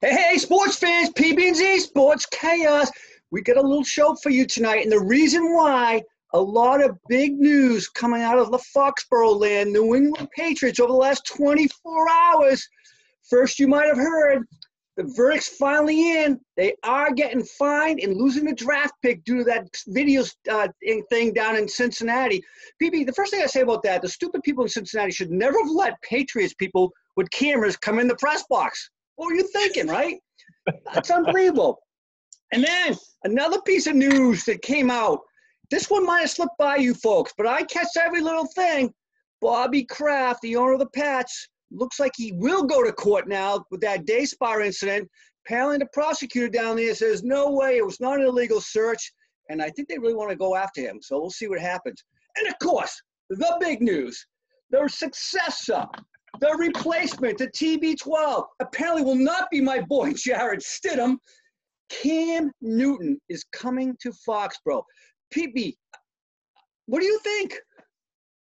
Hey, sports fans, PBnZ Sports Chaos. We got a little show for you tonight, and the reason why, a lot of big news coming out of the Foxboro land, New England Patriots over the last 24 hours. First, you might have heard, the verdict's finally in. They are getting fined and losing the draft pick due to that video thing down in Cincinnati. PB, the first thing I say about that, the stupid people in Cincinnati should never have let Patriots people with cameras come in the press box. What were you thinking, right? That's unbelievable. And then another piece of news that came out. This one might have slipped by you folks, but I catch every little thing. Bobby Kraft, the owner of the Pats, looks like he will go to court now with that day spa incident. Apparently the prosecutor down there says, no way, it was not an illegal search. And I think they really want to go after him. So we'll see what happens. And of course, the big news, their successor, the replacement to TB12 apparently will not be my boy Jarrett Stidham. Cam Newton is coming to Foxboro. PB, what do you think?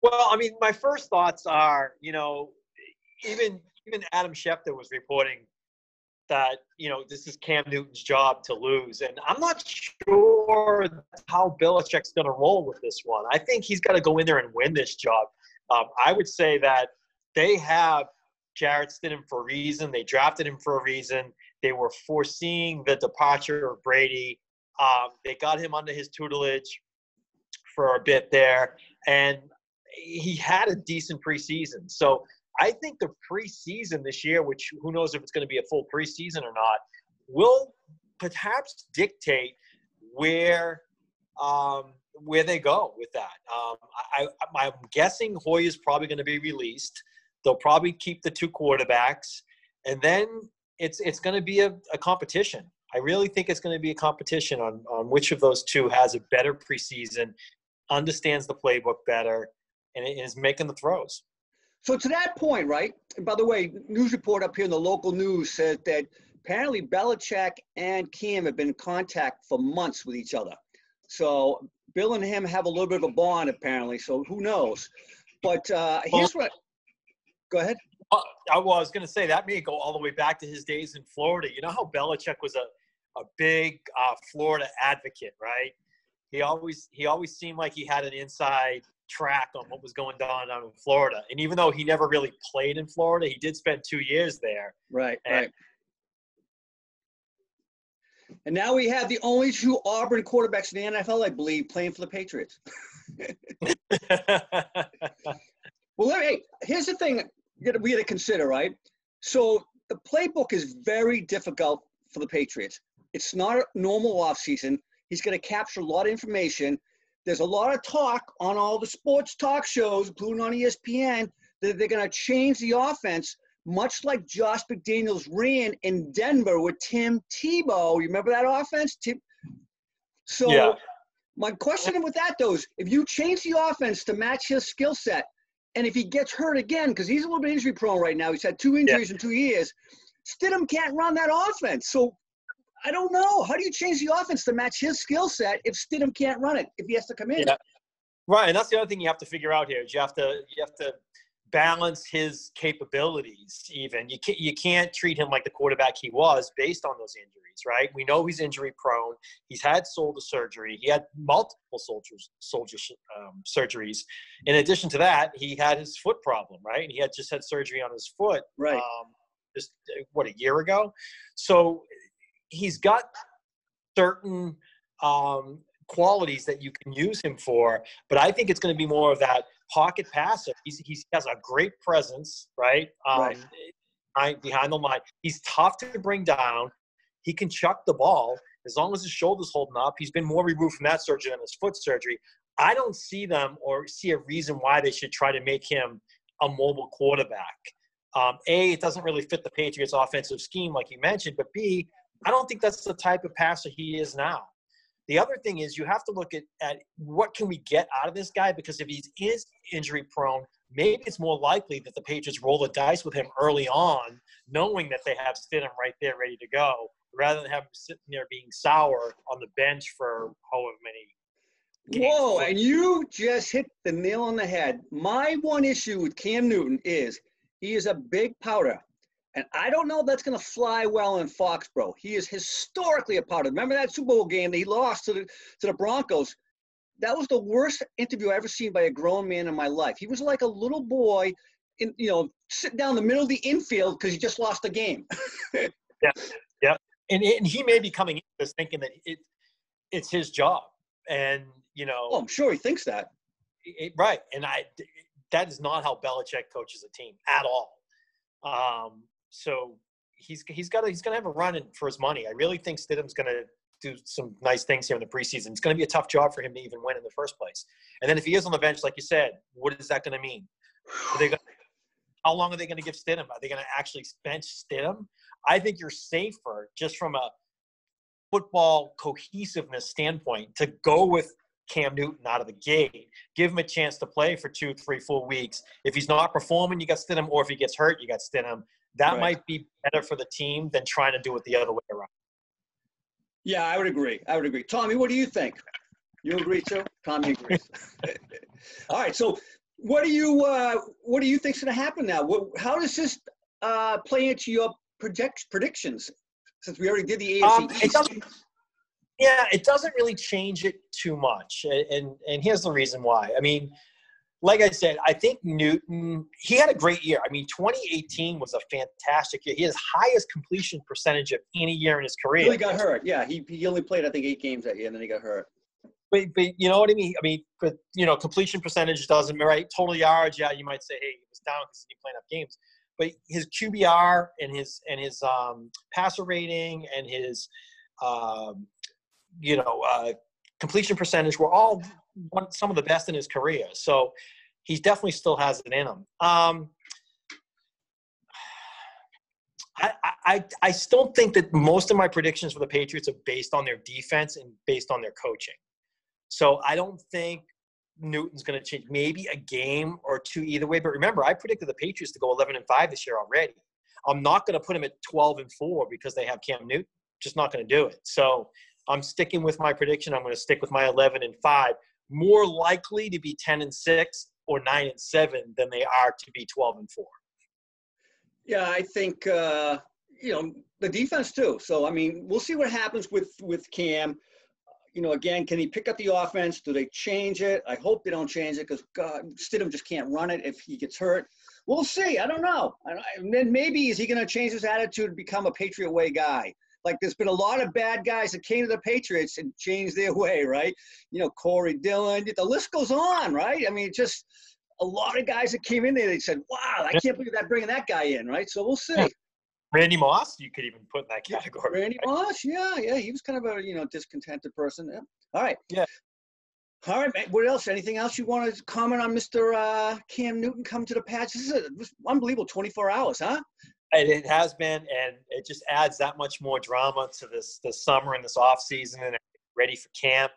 Well, I mean, my first thoughts are, even Adam Schefter was reporting that, this is Cam Newton's job to lose. And I'm not sure how Belichick's going to roll with this one. I think he's got to go in there and win this job. I would say that they have Jarrett Stidham for a reason. They drafted him for a reason. They were foreseeing the departure of Brady. They got him under his tutelage for a bit there. And he had a decent preseason. So I think the preseason this year, which who knows if it's going to be a full preseason or not, will perhaps dictate where they go with that. I'm guessing Hoyer's probably going to be released. They'll probably keep the two quarterbacks, and then it's going to be a competition. I really think it's going to be a competition on which of those two has a better preseason, understands the playbook better, and is making the throws. So to that point, right, and by the way, news report up here in the local news says that apparently Belichick and Cam have been in contact for months with each other. So Bill and him have a little bit of a bond apparently, so who knows. But here's what – go ahead. I was going to say that may go all the way back to his days in Florida. You know how Belichick was a big Florida advocate, right? He always seemed like he had an inside track on what was going on down in Florida. And even though he never really played in Florida, he did spend 2 years there. Right. And now we have the only two Auburn quarterbacks in the NFL, I believe, playing for the Patriots. Well, here's the thing we got to consider, right? So the playbook is very difficult for the Patriots. It's not a normal offseason. He's going to capture a lot of information. There's a lot of talk on all the sports talk shows, including on ESPN, that they're going to change the offense, much like Josh McDaniels ran in Denver with Tim Tebow. You remember that offense? So yeah. My question with that, though, is if you change the offense to match his skill set, and if he gets hurt again, because he's a little bit injury prone right now, he's had 2 injuries in 2 years, Stidham can't run that offense. So I don't know. How do you change the offense to match his skill set if Stidham can't run it, if he has to come in? Yeah. Right, and that's the other thing you have to figure out here is you have to balance his capabilities even. You can't treat him like the quarterback he was based on those injuries, right? We know he's injury prone. He's had shoulder surgery. He had multiple surgeries. In addition to that, he had his foot problem, right? And he had just had surgery on his foot right. A year ago? So he's got certain qualities that you can use him for, but I think it's going to be more of that pocket passer. He has a great presence, right? Behind the line. He's tough to bring down. He can chuck the ball as long as his shoulder's holding up. He's been more removed from that surgery than his foot surgery. I don't see them or see a reason why they should try to make him a mobile quarterback. It doesn't really fit the Patriots' offensive scheme like you mentioned, but B, I don't think that's the type of passer he is now. The other thing is you have to look at what can we get out of this guy, because if he is injury prone, maybe it's more likely that the Patriots roll the dice with him early on, knowing that they have Stidham right there ready to go, rather than have him sitting there being sour on the bench for however many games. Whoa, and you just hit the nail on the head. My one issue with Cam Newton is he is a big powder. And I don't know if that's going to fly well in Foxboro. He is historically a part of it. Remember that Super Bowl game that he lost to the Broncos? That was the worst interview I ever seen by a grown man in my life. He was like a little boy, sitting down the middle of the infield because he just lost the game. Yeah. And he may be coming into this thinking that it's his job. And, Oh, I'm sure he thinks that. Right. And that is not how Belichick coaches a team at all. So he's going to have a run in for his money. I really think Stidham's going to do some nice things here in the preseason. It's going to be a tough job for him to even win in the first place. And then if he is on the bench, like you said, what is that going to mean? How long are they going to give Stidham? Are they going to actually bench Stidham? I think you're safer just from a football cohesiveness standpoint to go with Cam Newton out of the gate. Give him a chance to play for 2, 3, 4 weeks. If he's not performing, you got Stidham, or if he gets hurt, you got Stidham. That might be better for the team than trying to do it the other way around. Yeah, I would agree. Tommy, what do you think? You agree too? Tommy agrees. All right. So, what do you think's going to happen now? How does this play into your predictions? Since we already did the AFC East. It doesn't really change it too much, and here's the reason why. I mean, like I said, I think Newton, he had a great year. I mean, 2018 was a fantastic year. He had his highest completion percentage of any year in his career. He got hurt. Yeah, he only played, I think, 8 games that year, and then he got hurt. But you know what I mean? I mean, but, completion percentage doesn't, right? Total yards, yeah, you might say, hey, he was down because he didn't play enough games. But his QBR and his passer rating and his completion percentage were all some of the best in his career. So he definitely still has it in him. I still think that most of my predictions for the Patriots are based on their defense and based on their coaching. So I don't think Newton's going to change. Maybe a game or two either way. But remember, I predicted the Patriots to go 11-5 this year already. I'm not going to put them at 12-4 because they have Cam Newton. Just not going to do it. So I'm sticking with my prediction. I'm going to stick with my 11-5. More likely to be 10-6 or 9-7 than they are to be 12-4. Yeah, I think the defense too. So I mean, we'll see what happens with Cam. Again, can he pick up the offense? Do they change it? I hope they don't change it because Stidham just can't run it if he gets hurt. We'll see. I don't know. And then maybe is he going to change his attitude and become a Patriot Way guy? Like there's been a lot of bad guys that came to the Patriots and changed their way, right? Corey Dillon, the list goes on, right? I mean, just a lot of guys that came in there, they said, wow, I can't believe that bringing that guy in, right? So we'll see. Yeah. Randy Moss, you could even put in that category. Randy Moss, yeah, he was kind of a discontented person. Yeah. All right. Yeah. All right, man. What else? Anything else you want to comment on Mr. Cam Newton coming to the Pats? This is unbelievable 24 hours, huh? It has been, and it just adds that much more drama to this summer and this off season, and ready for camp.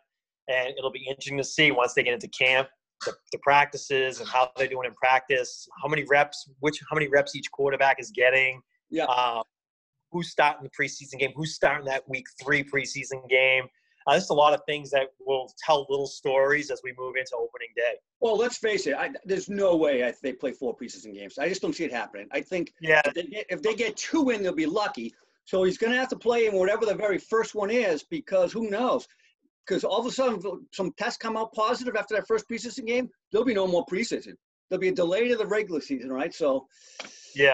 And it'll be interesting to see once they get into camp, the practices and how they're doing in practice, how many reps each quarterback is getting. Yeah. Who's starting the preseason game? Who's starting that week 3 preseason game? There's a lot of things that will tell little stories as we move into opening day. Well, let's face it. There's no way they play 4 preseason games. I just don't see it happening. I think if they get 2 in, they'll be lucky. So he's going to have to play in whatever the very first one is because who knows? Because all of a sudden some tests come out positive after that first preseason game, there'll be no more preseason. There'll be a delay to the regular season, right? So yeah,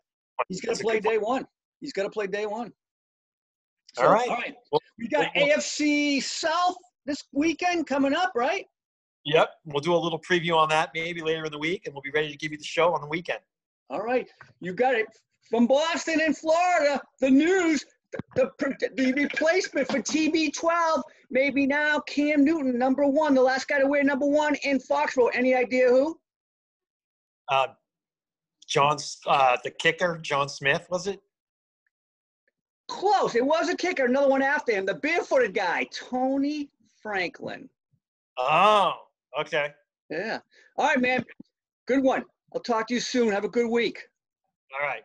he's going to play day one. He's got to play day one. So, all right. Well, we got AFC South this weekend coming up, right? Yep. We'll do a little preview on that maybe later in the week, and we'll be ready to give you the show on the weekend. All right. You got it. From Boston and Florida, the news, the replacement for TB12, maybe now Cam Newton, number 1, the last guy to wear number 1 in Foxboro. Any idea who? The kicker, John Smith, was it? Close. It was a kicker. Another one after him. The barefooted guy, Tony Franklin. Oh, okay. Yeah. All right, man. Good one. I'll talk to you soon. Have a good week. All right.